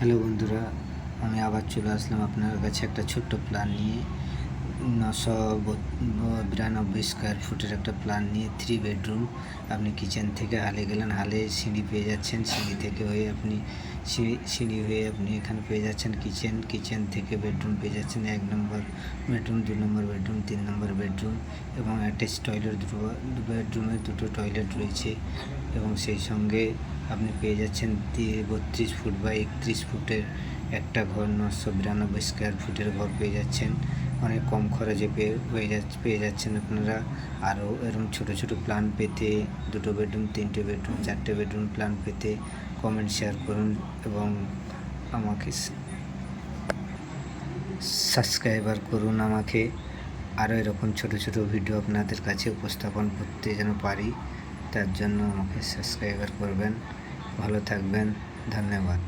Hello বন্ধুরা, আমি আবার চলে আসলাম আপনার কাছে একটা ছোট্ট প্ল্যান নিয়ে। 992 স্কোয়ার ফুটের একটা প্ল্যান নিয়ে 3 বেডরুম। আপনি কিচেন থেকে হালে গেলেন, হালে সিঁড়ি পেয়ে যাচ্ছেন, সিঁড়ি থেকে হয়ে আপনি সিঁড়ি হয়ে আপনি এখানে পেয়ে যাচ্ছেন কিচেন। কিচেন থেকে বেডরুম পেয়ে যাচ্ছেন 1 নম্বর বেডরুম, 2 নম্বর বেডরুম, 3 নম্বর বেডরুম এবং অ্যাটাচ টয়লেট। দু বেডরুমে 2টো টয়লেট রয়েছে এবং সেই সঙ্গে আপনি পেয়ে যাচ্ছেন 32 ফুট বা 31 ফুটের একটা ঘর। 992 স্কোয়ার ফুটের ঘর পেয়ে যাচ্ছেন অনেক কম খরচে পেয়ে যাচ্ছেন আপনারা। আরও এরকম ছোটো ছোটো প্ল্যান পেতে, 2টো বেডরুম, 3টে বেডরুম, 4টে বেডরুম প্ল্যান পেতে কমেন্ট শেয়ার করুন এবং আমাকে সাবস্ক্রাইবার করুন। আমাকে আরও এরকম ছোটো ছোটো ভিডিও আপনাদের কাছে উপস্থাপন করতে যেন পারি, তার জন্য আমাকে সাবস্ক্রাইবার করবেন। ভালো থাকবেন, ধন্যবাদ।